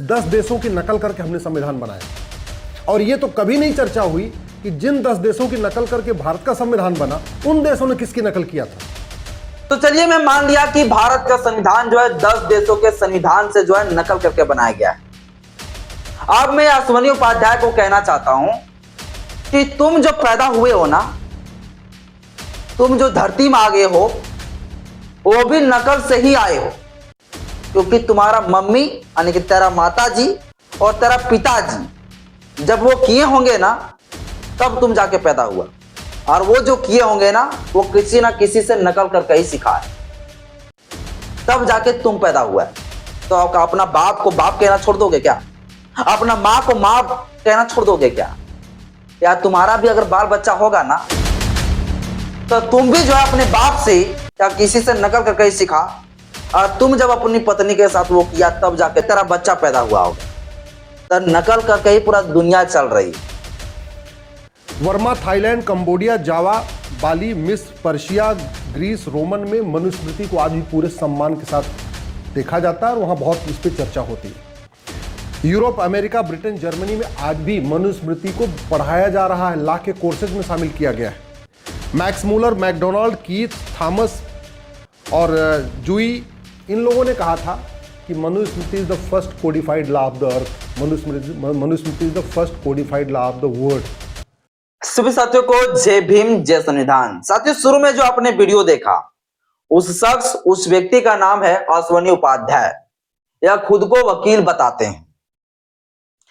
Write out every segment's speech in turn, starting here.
10 देशों की नकल करके हमने संविधान बनाया। और ये तो कभी नहीं चर्चा हुई कि जिन 10 देशों की नकल करके भारत का संविधान बना, उन देशों ने किसकी नकल किया था। तो चलिए, मैं मान लिया कि भारत का संविधान जो है 10 देशों के संविधान से जो है नकल करके बनाया गया है। अब मैं अश्वनी उपाध्याय को कहना चाहता हूं कि तुम जो पैदा हुए हो ना, तुम जो धरती में आ गए हो, वो भी नकल से ही आए हो, क्योंकि तुम्हारा मम्मी यानी कि तेरा माता जी और तेरा पिताजी जब वो किए होंगे ना, तब तुम जाके पैदा हुआ। और वो जो किए होंगे ना, वो किसी ना किसी से नकल करके ही सीखा है, तब जाके तुम पैदा हुआ है। तो अपना बाप को बाप कहना छोड़ दोगे क्या? अपना माँ को माँ कहना छोड़ दोगे क्या? या तुम्हारा भी अगर बाल बच्चा होगा ना, तो तुम भी जो है अपने बाप से या किसी से नकल करके ही सीखा, और तुम जब अपनी पत्नी के साथ वो किया, तब जाके तेरा बच्चा पैदा हुआ होगा। तो नकल करके ही पूरा दुनिया चल रही। वर्मा थाईलैंड, कंबोडिया, जावा, बाली, मिस्र, पर्शिया, ग्रीस, रोमन में मनुस्मृति को आज भी पूरे सम्मान के साथ देखा जाता है और वहाँ बहुत इस पर चर्चा होती है। यूरोप, अमेरिका, ब्रिटेन, जर्मनी में आज भी मनुस्मृति को पढ़ाया जा रहा है, ला के कोर्सेज में शामिल किया गया है। Max Muller, McDonald, Keith, Thomas और जूई, इन लोगों ने कहा था कि Manusmriti is the first codified law of the earth. Manusmriti is the first codified law of the world. सभी साथियों को जय भीम, जय संविधान। साथियों, शुरू में जो आपने वीडियो देखा, उस शख्स, उस व्यक्ति का नाम है अश्वनी उपाध्याय। यह खुद को वकील बताते हैं।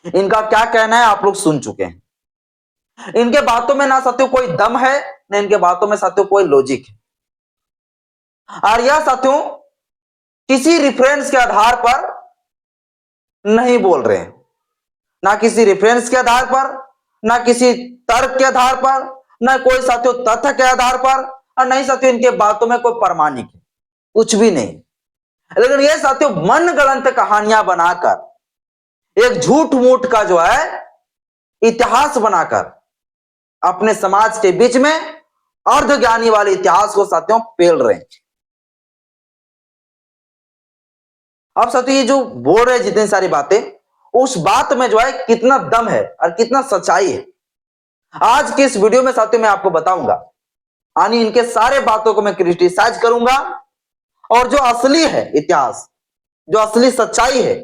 इनका क्या कहना है आप लोग सुन चुके हैं। इनके बातों में ना साथियों कोई दम है, ना इनके बातों में साथियों कोई लॉजिक है। और यह साथियों किसी रेफरेंस के आधार पर नहीं बोल रहे हैं, ना किसी रेफरेंस के आधार पर, ना किसी तर्क के आधार पर, ना कोई साथियों तथ्य के आधार पर, और नहीं साथियों इनके बातों में कोई प्रमाणिक है, कुछ भी नहीं। लेकिन ये साथियों मन गढ़ंत कहानियां बनाकर, एक झूठ मूठ का जो है इतिहास बनाकर अपने समाज के बीच में अर्धज्ञानी वाले इतिहास को साथियों पेल रहे हैं। अब साथियों ये जो बोल रहे हैं जितनी सारी बातें, उस बात में जो है कितना दम है और कितना सच्चाई है, आज के इस वीडियो में साथियों मैं आपको बताऊंगा। यानी इनके सारे बातों को मैं क्रिटिसाइज करूंगा, और जो असली है इतिहास, जो असली सच्चाई है,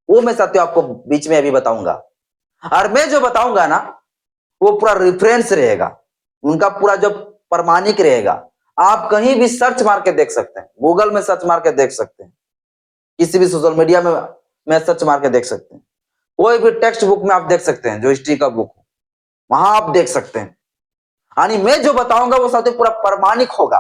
वो मैं साथियों आपको बीच में अभी बताऊंगा। और मैं जो बताऊंगा ना, वो पूरा रेफरेंस रहेगा, उनका पूरा जो प्रमाणिक रहेगा। आप कहीं भी सर्च मार के देख सकते हैं, गूगल में सर्च मार के देख सकते हैं, किसी भी सोशल मीडिया में सर्च मार के देख सकते हैं, कोई भी टेक्स्ट बुक में आप देख सकते हैं, जो हिस्ट्री का बुक हो, वहां आप देख सकते हैं। यानी मैं जो बताऊंगा वो साथियों पूरा प्रमाणिक होगा,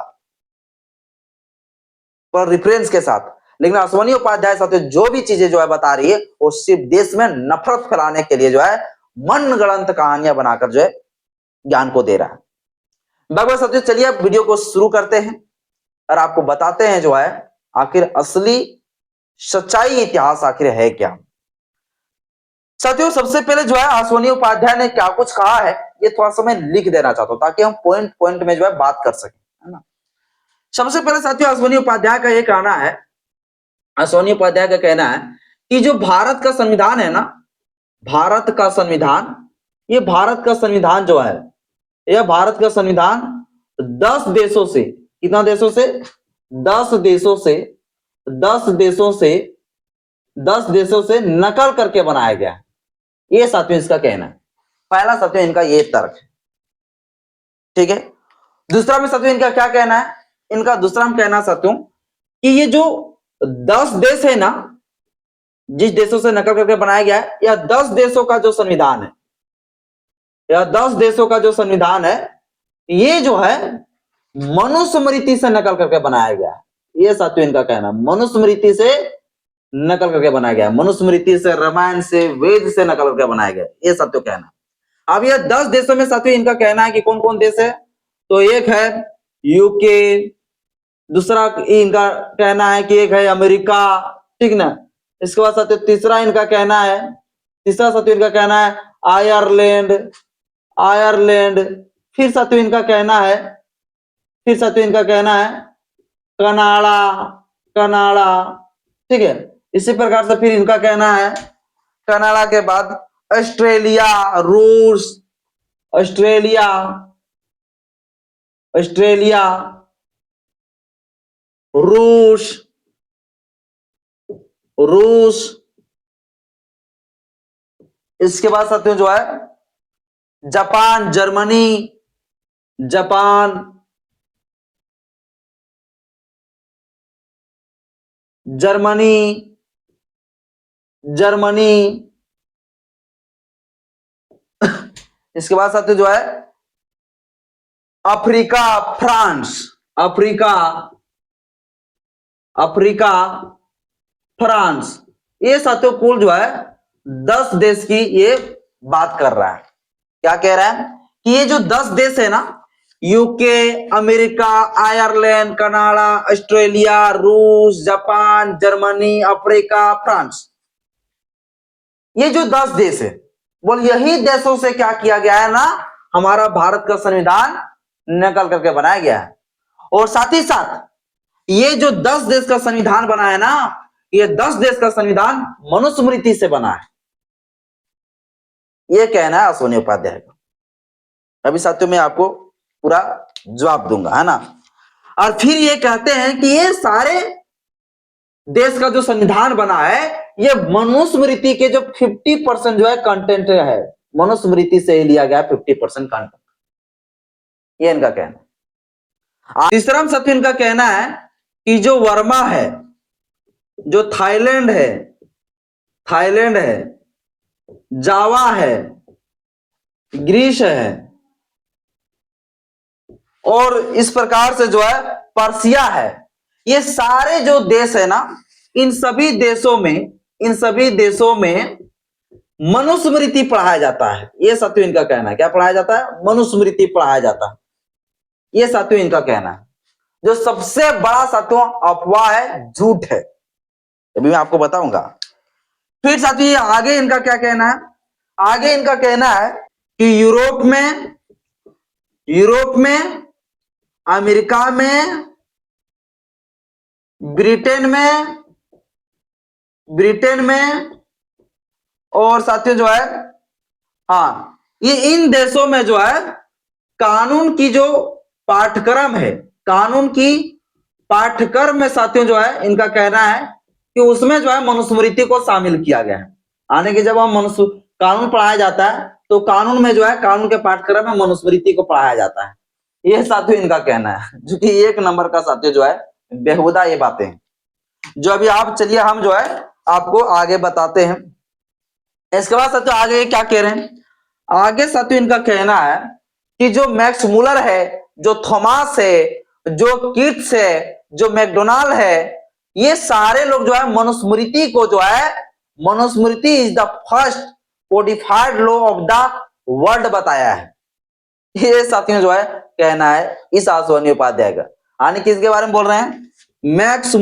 पूरा रेफरेंस के साथ। लेकिन अश्वनी उपाध्याय साथियों जो भी चीजें जो है बता रही है, वो सिर्फ देश में नफरत फैलाने के लिए जो है मन गढ़ंत कहानियां बनाकर जो है ज्ञान को दे रहा है। बाकी साथियों चलिए अब वीडियो को शुरू करते हैं और आपको बताते हैं जो है आखिर असली सच्चाई इतिहास आखिर है क्या। साथियों सबसे पहले जो है अश्वनी उपाध्याय ने क्या कुछ कहा है, ये थोड़ा सा मैं लिख देना चाहता हूं ताकि हम पॉइंट पॉइंट में जो है बात कर सकें, है ना। सबसे पहले साथियों अश्वनी उपाध्याय का ये कहना है, अश्वनी उपाध्याय का कहना है कि जो भारत का संविधान है ना, भारत का संविधान, ये भारत का संविधान जो है, यह भारत का संविधान 10 देशों से, कितना देशों से, 10 देशों से 10 देशों से 10 देशों से नकल करके बनाया गया है। ये साथियों इसका कहना है। पहला साथियों इनका ये तर्क है, ठीक है। दूसरा में साथियों इनका क्या कहना है, इनका दूसरा में कहना साथियों कि ये जो 10 देश है ना, जिस देशों से नकल करके बनाया गया है, यह 10 देशों का जो संविधान है, यह 10 देशों का जो संविधान है, ये जो है मनुस्मृति से नकल करके बनाया गया है। ये साथियों इनका कहना, मनुस्मृति से नकल करके बनाया गया, मनुस्मृति से, रामायण से, वेद से नकल करके बनाया गया, ये साथियों कहना। अब ये 10 देशों में साथियों इनका कहना है कि कौन कौन देश है, तो एक है यूके, दूसरा इनका कहना है कि एक है अमेरिका, ठीक ना। इसके बाद साथियों तीसरा इनका कहना है, तीसरा साथियों इनका कहना है आयरलैंड, आयरलैंड। फिर साथियों इनका कहना है, फिर साथियों इनका कहना है कनाडा, कनाडा, ठीक है। इसी प्रकार से फिर इनका कहना है कनाडा के बाद ऑस्ट्रेलिया, रूस, ऑस्ट्रेलिया, ऑस्ट्रेलिया, रूस, रूस, इसके बाद साथियों जो है Japan, Germany, Japan, Germany, Germany, इसके बाद साथियों जो है Africa, France, Africa, Africa, France, ये साथियों कुल जो है 10 देश की ये बात कर रहा है। क्या कह रहा है कि ये जो 10 देश है ना, UK, America, Ireland, Canada, Australia, रूस, जापान, जर्मनी, अफ्रीका, फ्रांस, ये जो 10 देश है, बोल यही देशों से क्या किया गया है ना, हमारा भारत का संविधान नकल करके बनाया गया है। और साथ ही साथ ये जो 10 देश का संविधान बना है ना, ये 10 देश का संविधान मनुस्मृति से बना है, ये कहना है अश्विनी उपाध्याय का। अभी साथियों मैं आपको पूरा जवाब दूंगा, है ना। और फिर ये कहते हैं कि ये सारे देश का जो संविधान बना है, ये मनुस्मृति के जो 50% जो है कंटेंट है, मनुस्मृति से ही लिया गया 50% कंटेंट, ये इनका कहना है। तीसरा साथियों इनका कहना है कि जो वर्मा है, जो थाईलैंड है, थाईलैंड है, जावा है, ग्रीस है, और इस प्रकार से जो है पर्सिया है, ये सारे जो देश है ना, इन सभी देशों में मनुस्मृति पढ़ाया जाता है। ये साथियों इनका कहना है। क्या पढ़ाया जाता है? मनुस्मृति पढ़ाया जाता है, ये साथियों इनका कहना है। जो सबसे बड़ा साथियों अफवाह है, झूठ है, अभी मैं आपको बताऊंगा। फिर साथियों आगे इनका क्या कहना है? आगे इनका कहना है कि यूरोप में, अमेरिका में, ब्रिटेन में और साथियों जो है, हाँ, ये इन देशों में जो है कानून की जो पाठ्यक्रम है, कानून की पाठ्यक्रम में साथियों जो है इनका कहना है कि उसमें जो है मनुस्मृति को शामिल किया गया है। आने के जब हम कानून पढ़ाया जाता है तो कानून में जो है, कानून के पाठ्यक्रम में मनुस्मृति को पढ़ाया जाता है, ये साथियों इनका कहना है, जो कि 1 नंबर का साथियों जो है बेहुदा ये बातें हैं, जो अभी आप चलिए हम जो है आपको आगे बताते हैं। इसके बाद साथियों आगे क्या कह रहे हैं? आगे साथियों इनका कहना है कि जो मैक्स मुलर है, जो थॉमस है, जो किट्स है, जो मैकडोनाल्ड है, ये सारे लोग जो है मनुस्मृति को जो है, Manusmriti is the first codified law of the world बताया है। ये साथियों जो है कहना है इस अश्विनी उपाध्याय का। यानी किसके बारे में बोल रहे हैं? मैक्स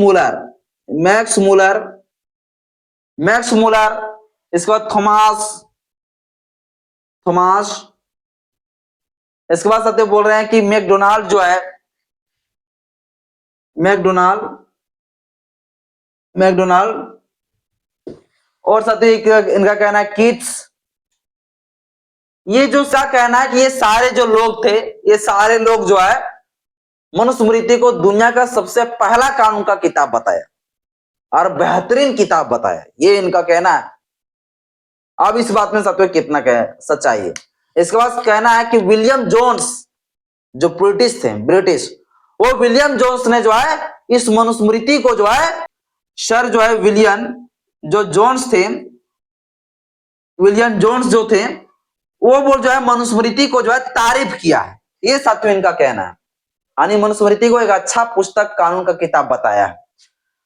मुलर, इसके बाद थॉमस, इसके बाद साथियों बोल रहे हैं कि मैकडोनाल्ड जो है, मैकडोनाल्ड, और साथियों इनका कहना है किट्स। ये जो सा कहना है कि ये सारे जो लोग थे, ये सारे लोग जो है मनुस्मृति को दुनिया का सबसे पहला कानून का किताब बताया और बेहतरीन किताब बताया, ये इनका कहना है। अब इस बात में साथियों कितना सच्चाई है? इसके बाद कहना है कि विलियम जोन्स, जो ब्रिटिश थे, वो विलियम जोन्स ने जो है इस मनुस्मृति को जो है, सर जो है विलियम जोन्स जो थे, वो बोल जो है मनुस्मृति को जो है तारीफ किया है, ये साथियों इनका कहना है। यानी मनुस्मृति को एक अच्छा पुस्तक, कानून का किताब बताया है।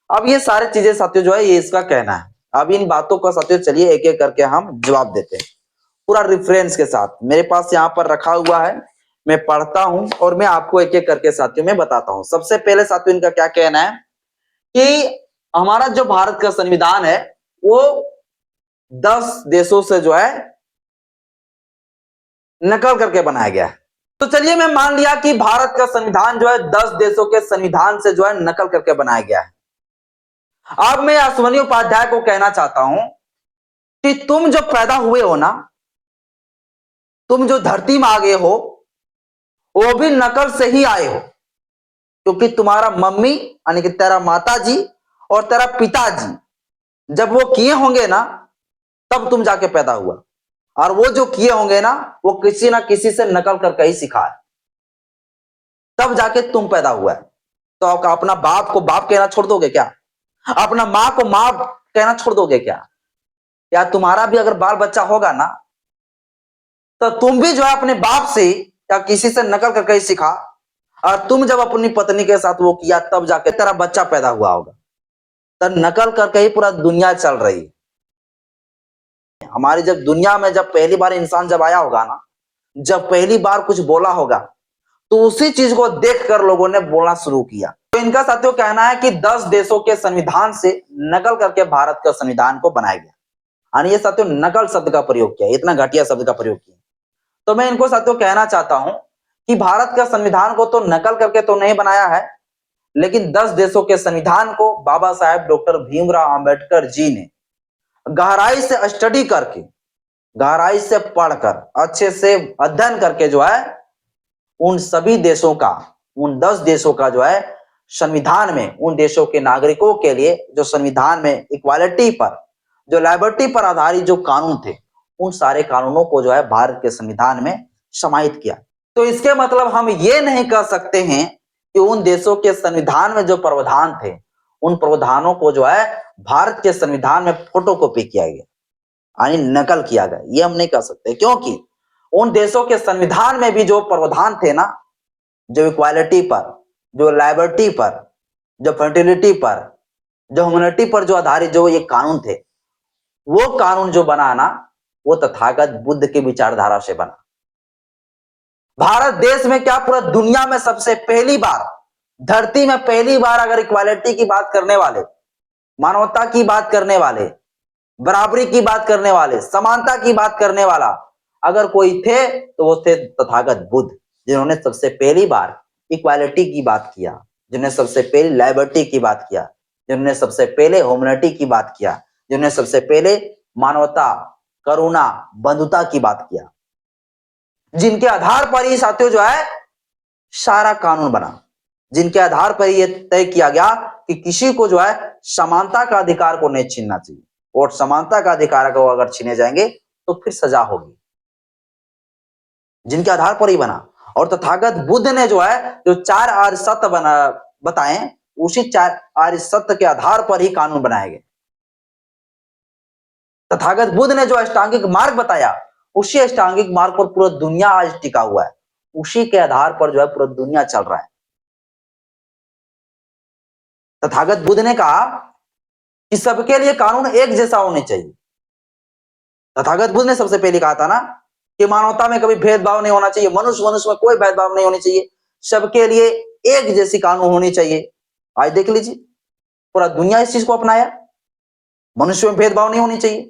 अब ये सारी चीजें साथियों जो है ये इसका कहना है। अब इन बातों का साथियों चलिए एक एक करके हम जवाब देते हैं, पूरा रेफरेंस के साथ। मेरे पास यहाँ पर रखा हुआ है, मैं पढ़ता हूं और मैं आपको एक एक करके साथियों में बताता हूं। सबसे पहले साथियों इनका क्या कहना है कि हमारा जो भारत का संविधान है वो 10 देशों से जो है नकल करके बनाया गया है। तो चलिए मैं मान लिया कि भारत का संविधान जो है 10 देशों के संविधान से जो है नकल करके बनाया गया है। अब मैं अश्विनी उपाध्याय को कहना चाहता हूं कि तुम जो पैदा हुए हो ना, तुम जो धरती में आ गए हो, वो भी नकल से ही आए हो। क्योंकि तुम्हारा मम्मी यानी कि तेरा माता जी और तेरा पिताजी जब वो किए होंगे ना, तब तुम जाके पैदा हुआ। और वो जो किए होंगे ना, वो किसी ना किसी से नकल करके ही सीखा है, तब जाके तुम पैदा हुआ है। तो अपना बाप को बाप कहना छोड़ दोगे क्या? अपना माँ को माँ कहना छोड़ दोगे क्या? या तुम्हारा भी अगर बाल बच्चा होगा ना, तो तुम भी जो है अपने बाप से या किसी से नकल करके ही सीखा, और तुम जब अपनी पत्नी के साथ वो किया, तब जाके तेरा बच्चा पैदा हुआ होगा। तो नकल करके ही पूरा दुनिया चल रही है। हमारी जब दुनिया में जब पहली बार इंसान जब आया होगा ना, जब पहली बार कुछ बोला होगा, तो उसी चीज को देखकर लोगों ने बोलना शुरू किया। तो इनका साथियों कहना है कि 10 देशों के संविधान से नकल करके भारत के संविधान को बनाया गया। यानी ये साथियों नकल शब्द का प्रयोग किया, इतना घटिया शब्द का प्रयोग किया। तो मैं इनको साथियों कहना चाहता हूं कि भारत का संविधान को तो नकल करके तो नहीं बनाया है, लेकिन 10 देशों के संविधान को बाबा साहेब डॉक्टर भीमराव अंबेडकर जी ने गहराई से स्टडी करके, गहराई से पढ़कर, अच्छे से अध्ययन करके जो है उन सभी देशों का, उन 10 देशों का जो है संविधान में, उन देशों के नागरिकों के लिए जो संविधान में इक्वालिटी पर, जो लिबर्टी पर आधारित जो कानून थे, उन सारे कानूनों को जो है भारत के संविधान में समाहित किया। तो इसके मतलब हम ये नहीं कह सकते हैं कि उन देशों के संविधान में जो प्रावधान थे, उन प्रावधानों को जो है भारत के संविधान में फोटोकॉपी किया गया, यानी नकल किया गया, ये हम नहीं कह सकते। क्योंकि उन देशों के संविधान में भी जो प्रावधान थे ना, जो इक्वालिटी पर, जो लिबर्टी पर, जो फर्टिलिटी पर, जो ह्यूमैनिटी पर जो आधारित जो ये कानून थे, वो कानून जो बना ना, वो तथागत बुद्ध की विचारधारा से बना। भारत देश में क्या, पूरा दुनिया में सबसे पहली बार, धरती में पहली बार अगर इक्वालिटी की बात करने वाले, मानवता की बात करने वाले, बराबरी की बात करने वाले, समानता की बात करने वाला अगर कोई थे, तो वो थे तथागत बुद्ध, जिन्होंने सबसे पहली बार इक्वालिटी की बात किया, जिन्होंने सबसे पहले लिबर्टी की बात किया, जिन्होंने सबसे पहले ह्यूमैनिटी की बात किया, जिन्होंने सबसे पहले मानवता, करुणा, बंधुता की बात किया, जिनके आधार पर ही साथियों जो है सारा कानून बना, जिनके आधार पर यह तय किया गया कि किसी को जो है समानता का अधिकार को नहीं छीनना चाहिए, और समानता का अधिकार को अगर छीने जाएंगे तो फिर सजा होगी, जिनके आधार पर ही बना। और तथागत बुद्ध ने जो है जो 4 आर्य सत्य बताए, उसी 4 आर्य सत्य के आधार पर ही कानून बनाए गए। तथागत बुद्ध ने जो अष्टांगिक मार्ग बताया, उसी अष्टांगिक मार्ग पर पूरा दुनिया आज टिका हुआ है, उसी के आधार पर जो है पूरा दुनिया चल रहा है। तथागत बुद्ध ने कहा कि सबके लिए कानून एक जैसा होने चाहिए। तथागत बुद्ध ने सबसे पहले कहा था ना कि मानवता में कभी भेदभाव नहीं होना चाहिए, मनुष्य मनुष्य में कोई भेदभाव नहीं होनी चाहिए, सबके लिए एक जैसी कानून होनी चाहिए। आज देख लीजिए पूरा दुनिया इस चीज को अपनाया, मनुष्य में भेदभाव नहीं होनी चाहिए।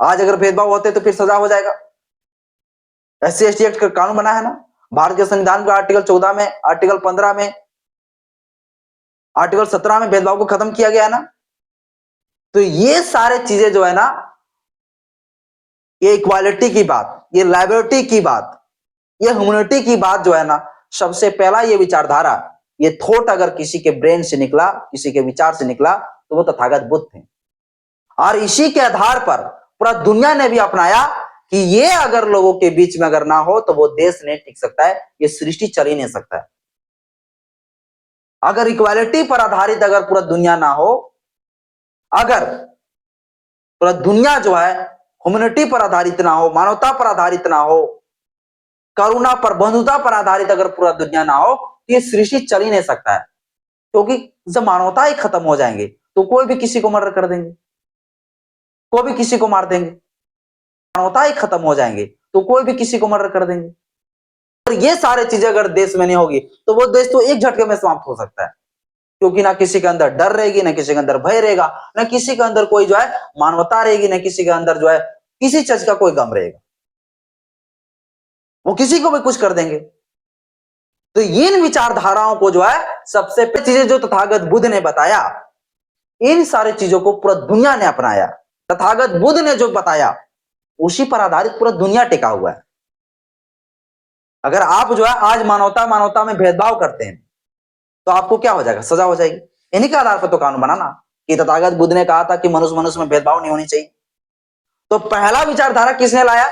आज अगर भेदभाव होते तो फिर सजा हो जाएगा। SC/ST एक्ट का कानून बना है ना, भारत के संविधान के आर्टिकल 14 में, आर्टिकल 15 में, आर्टिकल 17 में भेदभाव को खत्म किया गया है ना। तो ये सारे चीजें जो है ना, ये इक्वालिटी की बात, ये लिबर्टी की बात, ये ह्यूमैनिटी की बात जो है ना, सबसे पहला ये विचारधारा, ये थॉट अगर किसी के ब्रेन से निकला, किसी के विचार से निकला, तो वो तथागत बुद्ध थे। और इसी के आधार पर पूरा दुनिया ने भी अपनाया कि ये अगर लोगों के बीच में अगर ना हो तो वो देश नहीं टिक सकता है, ये सृष्टि चल ही नहीं सकता है। अगर इक्वालिटी पर आधारित अगर पूरा दुनिया ना हो, अगर पूरा दुनिया जो है ह्यूमैनिटी पर आधारित ना हो, मानवता पर आधारित ना हो, करुणा पर, बंधुता पर आधारित अगर पूरा दुनिया ना हो, तो ये सृष्टि चल ही नहीं सकता है। क्योंकि जब मानवता ही खत्म हो जाएंगे तो कोई भी किसी को मर्डर कर देंगे, कोई भी किसी को मार देंगे। मानवता ही खत्म हो जाएंगे तो कोई भी किसी को मर्डर कर देंगे। और ये सारे चीजें अगर देश में नहीं होगी तो वो देश तो एक झटके में समाप्त हो सकता है, क्योंकि ना किसी के अंदर डर रहेगी, ना किसी के अंदर भय रहेगा, ना किसी के अंदर कोई जो है मानवता रहेगी, ना किसी के अंदर जो है किसी चीज का कोई गम रहेगा, वो किसी को भी कुछ कर देंगे। तो इन विचारधाराओं को जो है सबसे पहली चीजें जो तथागत बुद्ध ने बताया, इन सारी चीजों को पूरा दुनिया ने अपनाया। तथागत बुद्ध ने जो बताया उसी पर आधारित पूरा दुनिया टिका हुआ है। अगर आप जो है आज मानवता मानवता में भेदभाव करते हैं तो आपको क्या हो जाएगा, सजा हो जाएगी। इन्हीं के आधार पर तो कानून बनाना कि तथागत बुद्ध ने कहा था कि मनुष्य मनुष्य में भेदभाव नहीं होनी चाहिए। तो पहला विचारधारा किसने लाया?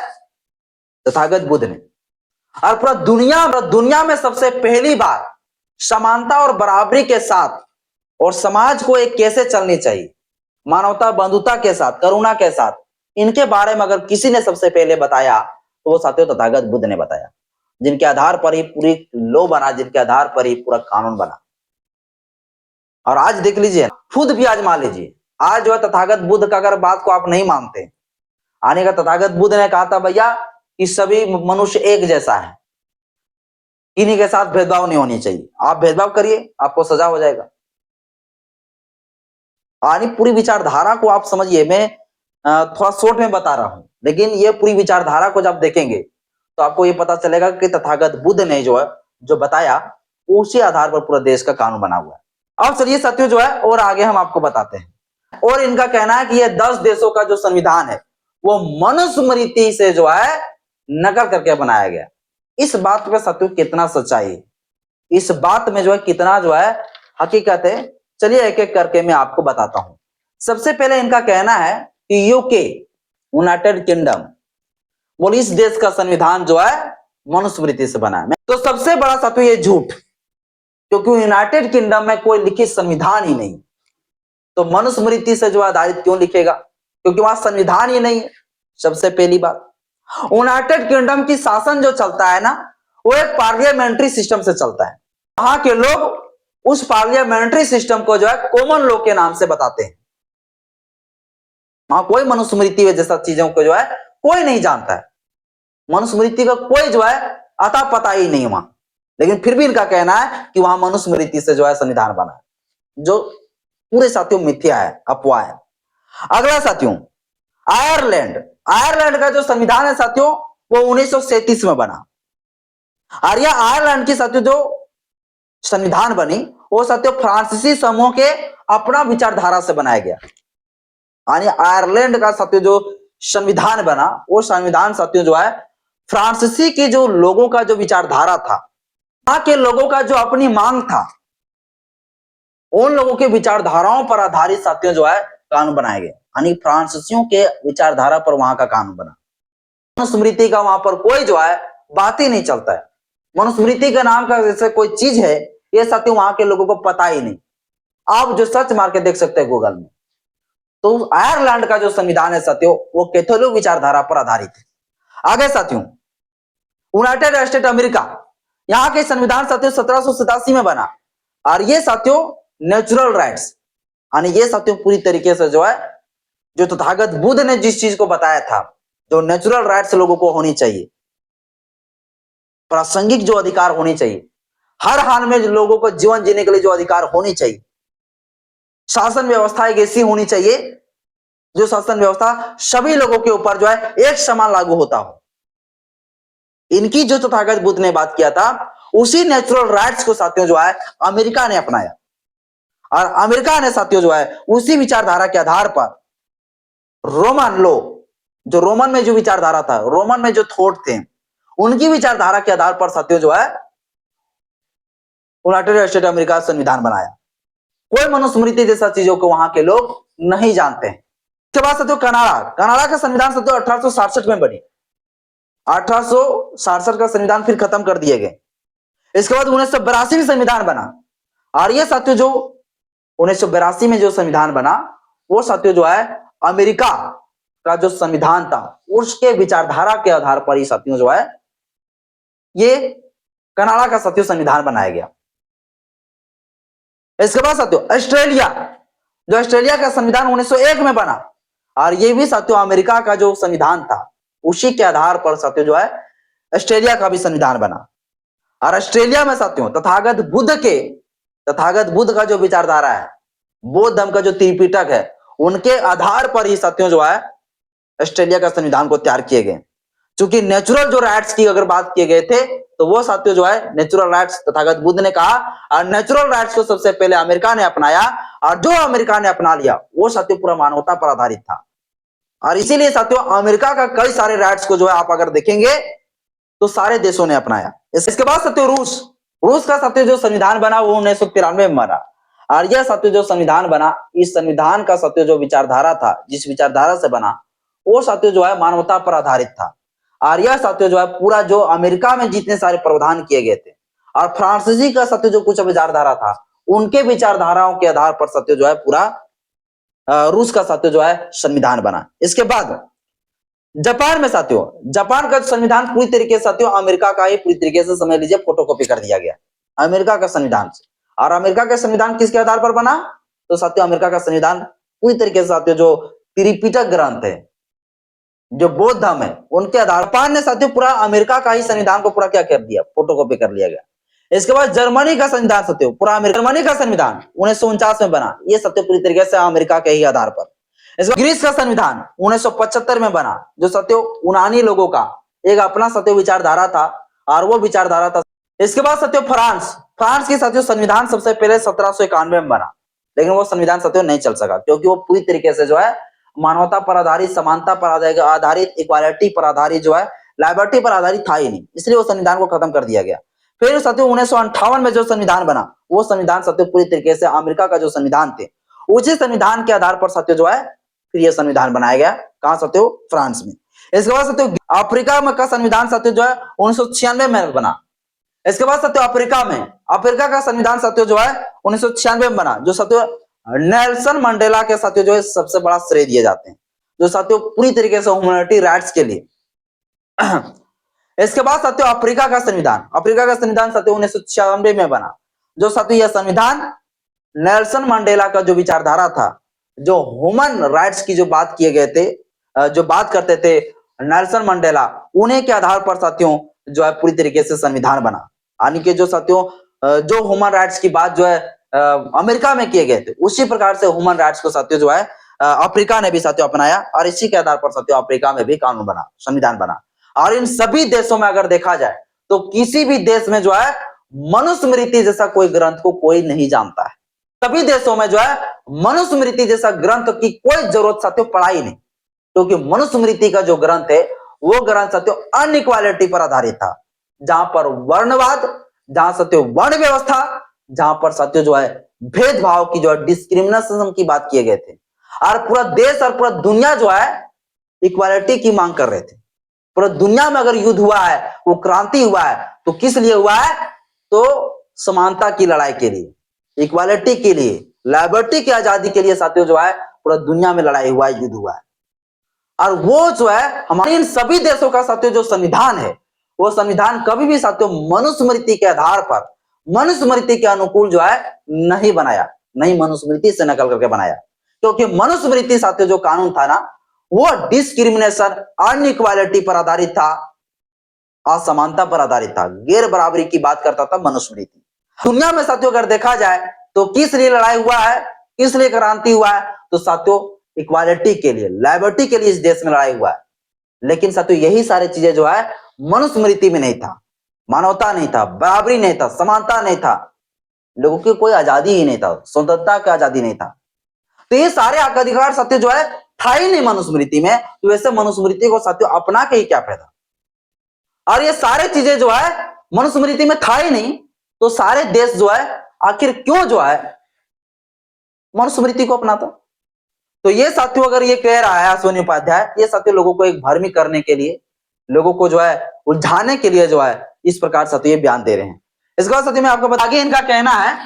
तथागत बुद्ध ने। और पूरा दुनिया में सबसे पहली बार समानता और बराबरी के साथ और समाज को एक कैसे चलनी चाहिए, मानवता बंधुता के साथ, करुणा के साथ, इनके बारे में अगर किसी ने सबसे पहले बताया तो वो साथियों तथागत बुद्ध ने बताया, जिनके आधार पर ही पूरी लॉ बना, जिनके आधार पर ही पूरा कानून बना। और आज देख लीजिए, खुद भी आजमा लीजिए, आज जो है तथागत बुद्ध का अगर बात को आप नहीं मानते, आने का तथागत बुद्ध ने कहा था भैया कि सभी मनुष्य एक जैसा है, इन्हीं के साथ भेदभाव नहीं होनी चाहिए, आप भेदभाव करिए आपको सजा हो जाएगा। यानी पूरी विचारधारा को आप समझिए, मैं थोड़ा शॉर्ट में बता रहा हूं, लेकिन ये पूरी विचारधारा को जब देखेंगे तो आपको ये पता चलेगा कि तथागत बुद्ध ने जो बताया उसी आधार पर पूरा देश का कानून बना हुआ है। अब चलिए साथियों जो है और आगे हम आपको बताते हैं। और इनका कहना है कि ये 10 देशों का जो संविधान है वो मनुस्मृति से जो है नकल करके बनाया गया। इस बात पे साथियों कितना सच्चाई है, इस बात में जो है कितना जो है हकीकत है, चलिए एक एक करके मैं आपको बताता हूं। सबसे पहले इनका कहना है कि यूके, यूनाइटेड किंगडम, बोले इस देश का संविधान जो है मनुस्मृति से बना है। तो सबसे बड़ा साथियों ये झूठ, क्योंकि यूनाइटेड किंगडम में कोई लिखित संविधान ही नहीं, तो मनुस्मृति से जो आधारित क्यों लिखेगा, क्योंकि वहां संविधान ही नहीं है। सबसे पहली बात, यूनाइटेड किंगडम की शासन जो चलता है ना वो एक पार्लियामेंट्री सिस्टम से चलता है। वहां के लोग उस पार्लियामेंट्री सिस्टम को जो है कॉमन लॉ के नाम से बताते हैं। वहां कोई मनुस्मृति जैसा चीजों को जो है कोई नहीं जानता है, मनुस्मृति का कोई जो है अता पता ही नहीं वहां, लेकिन फिर भी इनका कहना है कि वहां मनुस्मृति से जो है संविधान बना है, जो पूरे साथियों मिथ्या है, अफवाह है। अगला साथियों आयरलैंड का जो संविधान है साथियों वो 1937 में बना। और यह आयरलैंड की साथियों जो संविधान बनी वो साथियों फ्रांसीसी समूह के अपना विचारधारा से बनाया गया। यानी आयरलैंड का साथियों जो संविधान बना वो संविधान साथियों जो है फ्रांसीसी के जो लोगों का जो विचारधारा था, वहां के लोगों का जो अपनी मांग था, उन लोगों के विचारधाराओं पर आधारित साथियों जो है कानून बनाए गए। यानी फ्रांसीसियों के विचारधारा पर वहां का कानून बना। मनुस्मृति का वहां पर कोई जो है बात ही नहीं चलता है। मनुस्मृति का नाम का जैसे कोई चीज है ये साथियों वहां के लोगों को पता ही नहीं। आप जो सर्च मार के देख सकते हैं गूगल में, तो आयरलैंड का जो संविधान है साथियों वो कैथोलिक विचारधारा पर आधारित है। आगे साथियों यूनाइटेड स्टेट अमेरिका, यहाँ के संविधान साथियों 1787 में बना। और ये साथियों नेचुरल राइट्स, यानी ये साथियों पूरी तरीके से जो है जो तथागत बुद्ध ने जिस चीज को बताया था, जो नेचुरल राइट्स लोगों को होनी चाहिए, प्रासंगिक जो अधिकार होनी चाहिए, हर हाल में लोगों को जीवन जीने के लिए जो अधिकार होनी चाहिए, शासन व्यवस्था एक ऐसी होनी चाहिए जो शासन व्यवस्था सभी लोगों के ऊपर जो है एक समान लागू होता हो। इनकी जो तथागत बुद्ध ने बात किया था उसी नेचुरल राइट्स को साथियों जो है अमेरिका ने अपनाया। और अमेरिका ने साथियों जो है उसी विचारधारा के आधार पर रोमन लॉ, जो रोमन में जो विचारधारा था, रोमन में जो थॉट थे, उनकी विचारधारा के आधार पर साथियों जो है यूनाइटेड स्टेट अमेरिका संविधान बनाया। कोई मनुस्मृति जैसा चीजों को वहां के लोग नहीं जानते हैं। इसके बाद साथियों कनाडा का संविधान साथियों 1867 में बनी। 1867 का संविधान फिर खत्म कर दिए गए। इसके बाद 1982 में संविधान बना। और ये साथियों जो 1982 में जो संविधान बना वो साथियों जो है अमेरिका का जो संविधान था उसके विचारधारा के आधार पर ही साथियों जो है ये कनाडा का साथियों संविधान बनाया गया। इसके बाद साथियों ऑस्ट्रेलिया, जो ऑस्ट्रेलिया का संविधान 1901 में बना। और ये भी साथियों अमेरिका का जो संविधान था उसी के आधार पर साथियों जो है ऑस्ट्रेलिया का भी संविधान बना। और ऑस्ट्रेलिया में साथियों तथागत बुद्ध का जो विचारधारा है, बौद्ध धर्म का जो त्रिपिटक है, उनके आधार पर ही साथियों जो है ऑस्ट्रेलिया का संविधान को तैयार किए गए। क्योंकि नेचुरल जो राइट्स की अगर बात किए गए थे तो वो साथियों जो है नेचुरल राइट्स तथागत बुद्ध ने कहा। और नेचुरल राइट्स को सबसे पहले अमेरिका ने अपनाया। और जो अमेरिका ने अपना लिया वो साथियों पूरा मानवता पर आधारित था। और इसीलिए साथियों अमेरिका का कई सारे राइट्स को जो है आप अगर देखेंगे तो सारे देशों ने अपनाया। इसके बाद साथियों रूस का साथियों जो संविधान बना वो 1993 में बना। और यह साथियों जो संविधान बना, इस संविधान का साथियों जो विचारधारा था, जिस विचारधारा से बना वो साथियों जो है मानवता पर आधारित था। और यह साथियों जो है पूरा जो अमेरिका में जितने सारे प्रावधान किए गए थे और फ्रांसीसी का साथियों जो कुछ विचारधारा था, उनके विचारधाराओं के आधार पर साथियों जो है पूरा रूस का साथियों जो है संविधान बना। इसके बाद जापान में साथियों, जापान का संविधान पूरी तरीके से साथियों अमेरिका का ही पूरी तरीके से समझ लीजिए फोटोकॉपी कर दिया गया अमेरिका का संविधान से। और अमेरिका का संविधान किसके आधार पर बना? तो साथियों अमेरिका का संविधान पूरी तरीके से साथियों जो त्रिपिटक ग्रंथ है, जो बौद्ध धर्म है, उनके आधार। जापान ने साथियों पूरा अमेरिका का ही संविधान को पूरा क्या कर दिया, फोटोकॉपी कर लिया गया। इसके बाद जर्मनी का संविधान साथियों पूरा जर्मनी का संविधान 1949 में बना, ये साथियों पूरी तरीके से अमेरिका के ही आधार पर। इसके ग्रीस का संविधान 1975 में बना, जो साथियों यूनानी लोगों का एक अपना साथियों विचारधारा था और वो विचारधारा था। इसके बाद साथियों फ्रांस की साथियों संविधान सबसे पहले 1791 में बना, लेकिन वो संविधान साथियों नहीं चल सका क्योंकि वो पूरी तरीके से जो है मानवता पर आधारित, समानता पर आधारित, इक्वालिटी पर आधारित जो है, लिबर्टी पर आधारित था ही नहीं, इसलिए वो संविधान को खत्म कर दिया गया। फिर साथियों 1958 में जो संविधान बना, वो संविधान साथियों पूरी तरीके से अमेरिका का जो संविधान थे उसी संविधान के आधार पर साथियों जो है फिर ये संविधान बनाया गया। कहां साथियों? फ्रांस में। इसके बाद साथियों अफ्रीका में का संविधान साथियों जो है 1996 में बना। इसके बाद साथियों अफ्रीका का संविधान साथियों जो है 1996 में बना, जो साथियों नेल्सन मंडेला के साथियों जो है सबसे बड़ा श्रेय दिए जाते हैं, जो साथियों पूरी तरीके से ह्यूमैनिटी राइट्स के लिए। इसके बाद साथियों अफ्रीका का संविधान साथियों 1996 में बना, जो साथियों यह संविधान नेल्सन मंडेला का जो विचारधारा था, जो ह्यूमन राइट्स की जो बात किए गए थे, जो बात करते थे नेल्सन मंडेला, उन्हीं के आधार पर साथियों जो है पूरी तरीके से संविधान बना। यानी कि जो साथियों जो ह्यूमन राइट्स की बात जो है अमेरिका में किए गए थे, उसी प्रकार से ह्यूमन राइट्स को साथियों जो है अफ्रीका ने भी साथियों अपनाया और इसी के आधार पर साथियों अफ्रीका में भी कानून बना, संविधान बना। और इन सभी देशों में अगर देखा जाए तो किसी भी देश में जो है मनुस्मृति जैसा कोई ग्रंथ को कोई नहीं जानता है। सभी देशों में जो है मनुस्मृति जैसा ग्रंथ की कोई जरूरत साथियों पड़ा ही नहीं, क्योंकि मनुस्मृति का जो ग्रंथ है वो ग्रंथ साथियों अनइक्वालिटी पर आधारित था, जहां पर वर्णवाद, जहां साथियों वर्ण व्यवस्था, जहां पर साथियों जो है भेदभाव की जो है डिस्क्रिमिनेशन की बात किए गए थे। और पूरा देश और पूरा दुनिया जो है इक्वालिटी की मांग कर रहे थे। पूरा दुनिया में अगर युद्ध हुआ है, वो क्रांति हुआ है, तो किस लिए हुआ है? तो समानता की लड़ाई के लिए, इक्वालिटी के लिए, लिबर्टी की आजादी के लिए साथियों जो है पूरा दुनिया में लड़ाई हुआ है, युद्ध हुआ है। और वो जो है हमारे इन सभी देशों का साथियों जो संविधान है, वो संविधान कभी भी साथियों मनुस्मृति के आधार पर, मनुस्मृति के अनुकूल जो है नहीं बनाया, नहीं मनुस्मृति से नकल करके बनाया, क्योंकि मनुस्मृति साथियों जो कानून था ना, वो डिस्क्रिमिनेशन, अनइक्वालिटी पर आधारित था, असमानता पर आधारित था, गैर बराबरी की बात करता था मनुस्मृति। दुनिया में साथियों अगर देखा जाए तो किस लिए लड़ाई हुआ है, किस लिए क्रांति हुआ है? तो साथियों इक्वालिटी के लिए, लिबर्टी के लिए इस देश में लड़ाई हुआ है। लेकिन साथियों यही सारी चीजें जो है मनुस्मृति में नहीं था, मानवता नहीं था, बराबरी नहीं था, समानता नहीं था, लोगों की कोई आजादी ही नहीं था, स्वतंत्रता की आजादी नहीं था। तो ये सारे अधिकार साथियों जो है था ही नहीं मनुस्मृति में, तो वैसे मनुस्मृति को साथियों अपना के ही क्या फायदा? और ये सारे चीजें जो है मनुस्मृति में था ही नहीं, तो सारे देश जो है आखिर क्यों जो है मनुस्मृति को अपनाता? तो ये साथियों अगर ये कह रहा है अश्विनी उपाध्याय, ये साथियों लोगों को एक भ्रमित करने के लिए, लोगों को जो है उलझाने के लिए जो है इस प्रकार साथियों ये बयान दे रहे हैं। इसके बाद साथियों मैं आपको बता, आगे इनका कहना है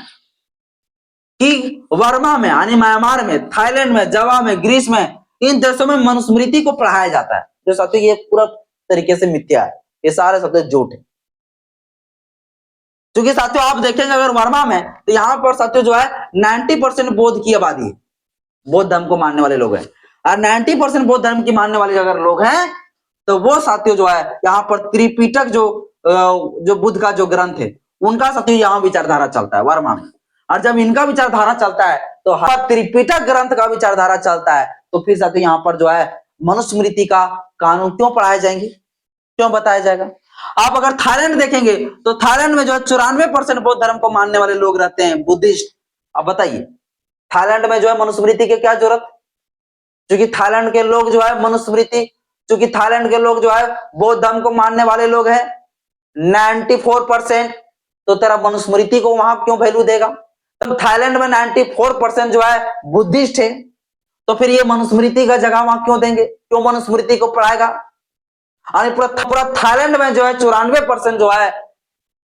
कि वर्मा में यानी म्यांमार में, थाईलैंड में, जावा में, ग्रीस में, इन देशों में मनुस्मृति को पढ़ाया जाता है। जो साथियों ये पूरा तरीके से मिथ्या है, ये सारे साथियों झूठ है। क्योंकि साथियों आप देखेंगे अगर वर्मा में, तो यहाँ पर साथियों जो है 90% बौद्ध की आबादी है, बौद्ध धर्म को मानने वाले लोग हैं। और 90% बौद्ध धर्म की मानने वाले अगर लोग हैं, तो वो साथियों जो है यहाँ पर त्रिपिटक जो बुद्ध का जो ग्रंथ है, उनका साथियों यहाँ विचारधारा चलता है वर्मा में। और जब इनका विचारधारा चलता है तो हर त्रिपिटक ग्रंथ का विचारधारा चलता है, तो फिर साथियों यहाँ पर जो है मनुस्मृति का कानून क्यों पढ़ाए जाएंगे, क्यों बताया जाएगा? आप अगर थाईलैंड देखेंगे तो थाईलैंड में जो है 94% बौद्ध धर्म को मानने वाले लोग रहते हैं, बुद्धिस्ट। अब बताइए थाईलैंड में जो है मनुस्मृति की क्या जरूरत? क्योंकि थाईलैंड के लोग जो है मनुस्मृति, क्योंकि थाईलैंड के लोग जो है बौद्ध धर्म को मानने वाले लोग हैं 94%, तो तेरा मनुस्मृति को वहां क्यों वैल्यू देगा? तो थाईलैंड में 94% जो है बुद्धिस्ट है, तो फिर ये मनुस्मृति का जगह वहां क्यों देंगे? क्यों मनुस्मृति को पढ़ाएगा? और पूरा थाईलैंड में जो है 94% जो है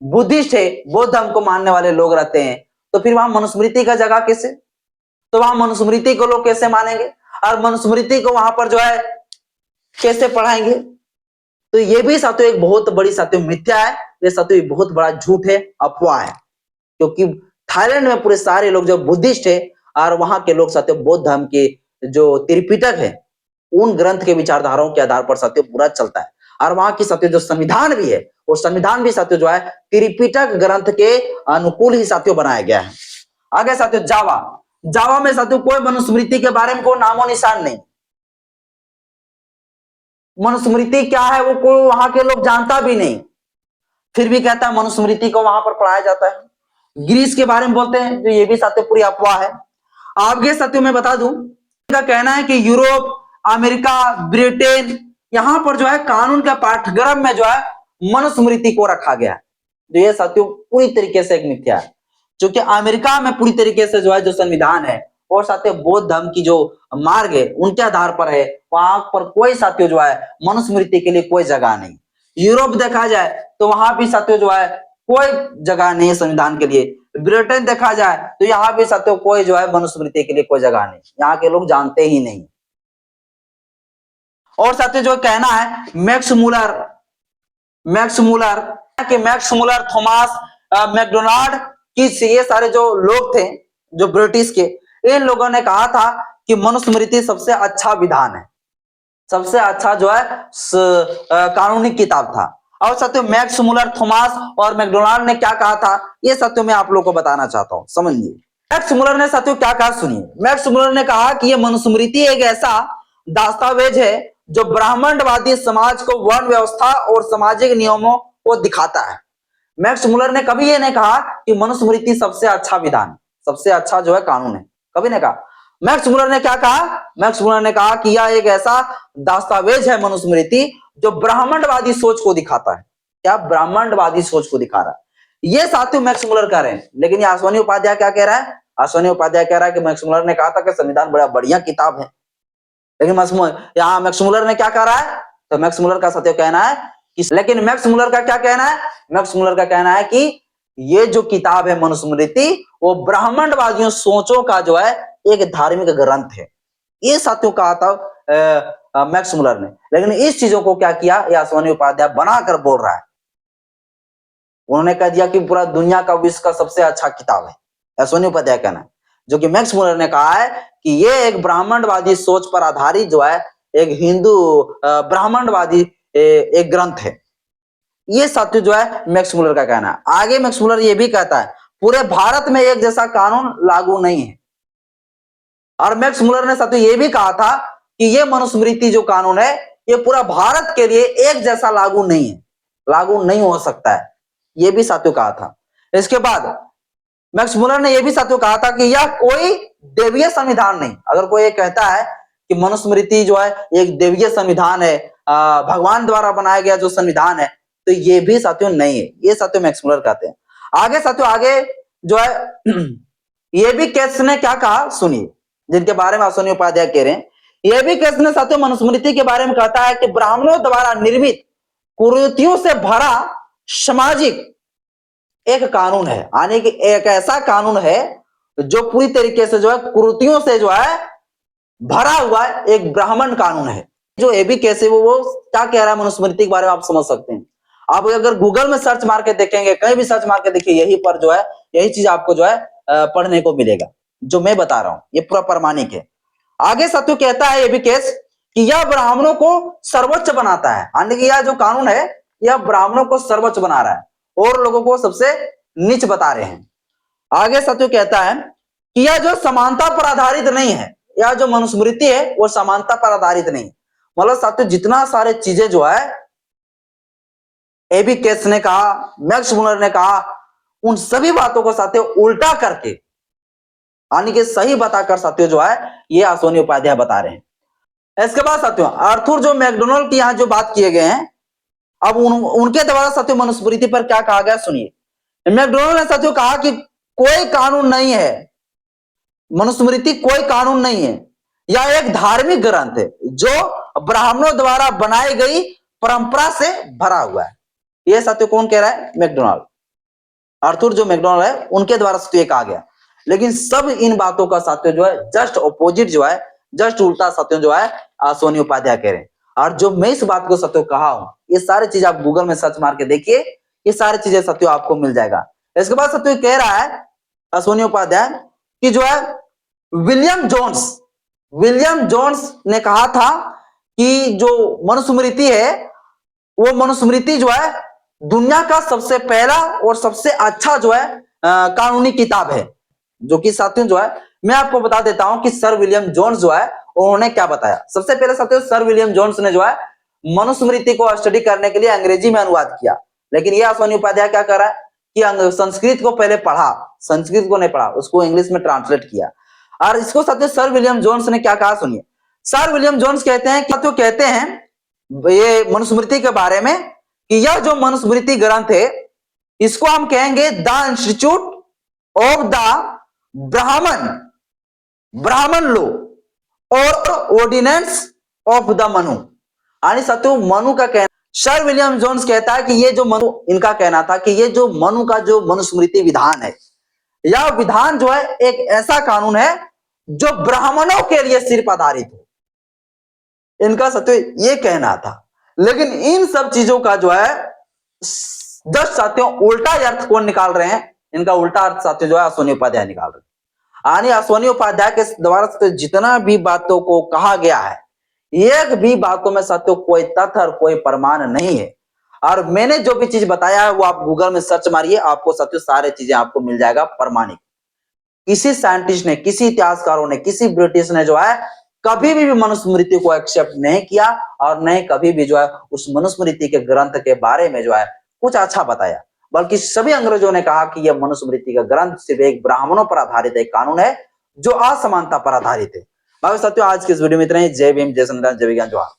बुद्धिस्ट है, बौद्ध धर्म को मानने वाले लोग रहते हैं, तो फिर वहां मनुस्मृति का जगह कैसे? तो वहां मनुस्मृति को लोग कैसे मानेंगे और मनुस्मृति को वहां पर जो है कैसे पढ़ाएंगे? तो ये भी साथियों एक बहुत बड़ी साथियों मिथ्या है, ये साथियों बहुत बड़ा झूठ है, अफवाह है, क्योंकि थाईलैंड में पूरे सारे लोग जो बुद्धिस्ट है और वहां के लोग साथियों बौद्ध धर्म के जो त्रिपिटक है उन ग्रंथ के विचारधाराओं के आधार पर साथियों पूरा चलता है। और वहां की साथियों जो संविधान भी है वो संविधान भी साथियों जो है त्रिपिटक ग्रंथ के अनुकूल ही साथियों बनाया गया है। आगे साथियों जावा में साथियों कोई मनुस्मृति के बारे में कोई नामो निशान नहीं। मनुस्मृति क्या है वो कोई वहां के लोग जानता भी नहीं, फिर भी कहता है मनुस्मृति को वहां पर पढ़ाया जाता है। ग्रीस के बारे में बोलते हैं, जो ये भी साथियों पूरी अफवाह है। आगे साथियों मैं बता दूं, का कहना है कि यूरोप, अमेरिका, ब्रिटेन, यहां पर जो है कानून के पाठ्यक्रम में जो है मनुस्मृति को रखा गया है। तो ये साथियों पूरी तरीके से एक मिथ्या है, क्योंकि अमेरिका में पूरी तरीके से जो है जो संविधान है और साथियों बौद्ध धर्म की जो मार्ग है उनके आधार पर है, वहां पर कोई साथियों जो है मनुस्मृति के लिए कोई जगह नहीं। यूरोप देखा जाए तो वहां भी साथियों जो है कोई जगह नहीं है संविधान के लिए। ब्रिटेन देखा जाए तो यहाँ भी साथियों कोई जो है मनुस्मृति के लिए कोई जगह नहीं, यहाँ के लोग जानते ही नहीं। और साथियों जो कहना है मैक्स मूलर, थॉमस मैकडोनाल्ड की, ये सारे जो लोग थे जो ब्रिटिश के, इन लोगों ने कहा था कि मनुस्मृति सबसे अच्छा विधान है, सबसे अच्छा जो है कानूनी किताब था। और साथियों मैक्स मूलर, थॉमस और मैकडोनाल्ड ने क्या कहा था ये साथियों मैं आप लोगों को बताना चाहता हूं, समझिए। मैक्स मूलर ने साथियों क्या कहा सुनिए। मैक्स मूलर ने कहा कि ये मनुस्मृति एक ऐसा दस्तावेज है जो ब्राह्मणवादी समाज को वर्ण व्यवस्था और सामाजिक नियमों को दिखाता है। मैक्स मूलर ने कभी ये नहीं कहा कि मनुस्मृति सबसे अच्छा विधान, सबसे अच्छा जो है कानून है, कभी नहीं कहा। मैक्स मूलर ने क्या कहा? मैक्स मूलर ने कहा कि यह एक ऐसा दस्तावेज है मनुस्मृति जो ब्राह्मणवादी सोच को दिखाता है। क्या? ब्राह्मणवादी सोच को दिखा रहा है, ये साथियों मैक्स मूलर कह रहे हैं। लेकिन ये अश्वनी उपाध्याय क्या कह रहा है? अश्वनी उपाध्याय कह रहा है कि मैक्स मूलर ने कहा था कि संविधान बड़ा बढ़िया किताब है, लेकिन यहाँ मैक्स मूलर ने क्या कह रहा है? तो मैक्स मूलर का साथियों कहना है कि, लेकिन मैक्स मूलर का क्या कहना है? मैक्स मूलर का कहना है कि ये जो किताब है मनुस्मृति वो ब्राह्मणवादियों सोचों का जो है एक धार्मिक ग्रंथ है, ये साथियों कहा था मैक्स मूलर ने। लेकिन इस चीजों को क्या किया, ये अश्वनी उपाध्याय बनाकर बोल रहा है। उन्होंने कह दिया कि पूरा दुनिया का विश्व का सबसे अच्छा किताब है, अश्वनी उपाध्याय कहना है, जो कि मैक्स मूलर ने कहा है कि ये एक ब्राह्मणवादी सोच पर आधारित जो है एक हिंदू ब्राह्मणवादी एक ग्रंथ है, ये साथियों जो है मैक्स मूलर का कहना है। आगे मैक्स मूलर ये भी कहता है पूरे भारत में एक जैसा कानून लागू नहीं है। और मैक्स मूलर ने साथियों ये भी कहा था कि ये मनुस्मृति जो कानून है ये पूरा भारत के लिए एक जैसा लागू नहीं है, लागू नहीं हो सकता है, ये भी साथियों कहा था। इसके बाद मैक्स मूलर ने यह भी साथियों कहा था कि यह कोई देवीय संविधान नहीं। अगर कोई ये कहता है कि मनुस्मृति जो है एक देवीय संविधान है, भगवान द्वारा बनाया गया जो संविधान है, तो ये भी साथियों नहीं है, ये साथियों मैक्स मूलर कहते हैं। आगे साथियों आगे जो है ये भी केस ने क्या कहा सुनिए, जिनके बारे में अश्वनी उपाध्याय कह रहे हैं। ये भी केस ने साथियों मनुस्मृति के बारे में कहता है कि ब्राह्मणों द्वारा निर्मित कुरीतियों से भरा सामाजिक एक कानून है, यानी कि एक ऐसा कानून है जो पूरी तरीके से जो है कुरीतियों से जो है भरा हुआ एक ब्राह्मण कानून है। जो ये भी कैसे वो क्या कह रहा है मनुस्मृति के बारे में आप समझ सकते हैं। आप अगर गूगल में सर्च मार के देखेंगे, कहीं भी सर्च मार के देखिए, यही पर जो है यही चीज आपको जो है पढ़ने को मिलेगा जो मैं बता रहा हूं, ये पूरा प्रमाणिक है। आगे साथियों कहता है ये भी केस कि यह ब्राह्मणों को सर्वोच्च बनाता है, यानी कि यह जो कानून है यह ब्राह्मणों को सर्वोच्च बना रहा है और लोगों को सबसे नीच बता रहे हैं। आगे साथियों कहता है कि यह जो समानता पर आधारित नहीं है, यह जो मनुस्मृति है वो समानता पर आधारित नहीं। मतलब साथियों जितना सारे चीजें जो है एबी केस ने कहा, मैक्स मूलर ने कहा, उन सभी बातों को साथियों उल्टा करके यानी कि सही बताकर साथियों जो है ये अश्वनी उपाध्याय बता रहे हैं। इसके बाद साथियों आर्थर जो मैकडोनाल्ड की यहाँ जो बात किए गए हैं, अब उनके द्वारा साथियों मनुस्मृति पर क्या कहा गया सुनिए। मैकडोनाल्ड ने साथियों कहा कि कोई कानून नहीं है, मनुस्मृति कोई कानून नहीं है, यह एक धार्मिक ग्रंथ है जो ब्राह्मणों द्वारा बनाई गई परंपरा से भरा हुआ है। यह साथियों कौन कह रहा है? मैकडोनाल्ड, आर्थर जो मैकडोनाल्ड है उनके द्वारा साथियों कहा गया। लेकिन सब इन बातों का साथियों जो है जस्ट ऑपोजिट जो है, जस्ट उल्टा साथियों जो है सोनी उपाध्याय कह रहे हैं। और जो मैं इस बात को साथियों कहा हूं, ये सारी चीज आप गूगल में सर्च मार के देखिए, ये सारी चीजें साथियों आपको मिल जाएगा। इसके बाद साथियों कह रहा है सोनी उपाध्याय कि जो है विलियम जोन्स ने कहा था कि जो मनुस्मृति है वो मनुस्मृति जो है दुनिया का सबसे पहला और सबसे अच्छा जो है कानूनी किताब है। जो कि साथियों जो है मैं आपको बता देता हूं कि सर विलियम जोन्स जो है उन्होंने क्या बताया। सबसे पहले साथियों सर विलियम जोन्स ने जो है मनुस्मृति को स्टडी करने के लिए अंग्रेजी में अनुवाद किया। लेकिन यह सोनी उपाध्याय क्या कर रहा है कि संस्कृत को पहले पढ़ा, संस्कृत को नहीं पढ़ा, उसको इंग्लिश में ट्रांसलेट किया। और इसको साथियों सर विलियम जोन्स ने क्या कहा सुनिए। सर विलियम जोन्स कहते हैं कि तो कहते हैं ये मनुस्मृति के बारे में कि यह जो मनुस्मृति ग्रंथ है इसको हम कहेंगे द इंस्टीट्यूट ऑफ द ब्राह्मण लॉ और ऑर्डिनेंस ऑफ द मनु। यानी साथियों मनु का कहना, सर विलियम जोन्स कहता है कि ये जो मनु, इनका कहना था कि ये जो मनु का जो मनुस्मृति विधान है, यह विधान जो है एक ऐसा कानून है जो ब्राह्मणों के लिए सिर्फ आधारित हो। इनका साथियों ये कहना था। लेकिन इन सब चीजों का जो है 10 साथियों उल्टा अर्थ कौन निकाल रहे हैं? इनका उल्टा अर्थ साथियों जो है सोनी उपाध्याय निकाल रहे हैं। यानी सोनी उपाध्याय के द्वारा जितना भी बातों को कहा गया है, एक भी बातों में साथियों कोई तथ्य और कोई प्रमाण नहीं है। और मैंने जो भी चीज बताया है वो आप गूगल में सर्च मारिए, आपको साथियों सारे चीजें आपको मिल जाएगा प्रमाणिक। किसी साइंटिस्ट ने, किसी इतिहासकारों ने, किसी ब्रिटिश ने जो है कभी भी मनुस्मृति को एक्सेप्ट नहीं किया और नहीं कभी भी जो है उस मनुस्मृति के ग्रंथ के बारे में जो है कुछ अच्छा बताया। बल्कि सभी अंग्रेजों ने कहा कि यह मनुस्मृति का ग्रंथ सिर्फ एक ब्राह्मणों पर आधारित एक कानून है जो असमानता पर आधारित है। बाकी साथियों आज की इस वीडियो में इतना ही। जय भीम, जय संविधान, जय विज्ञान, जोहार।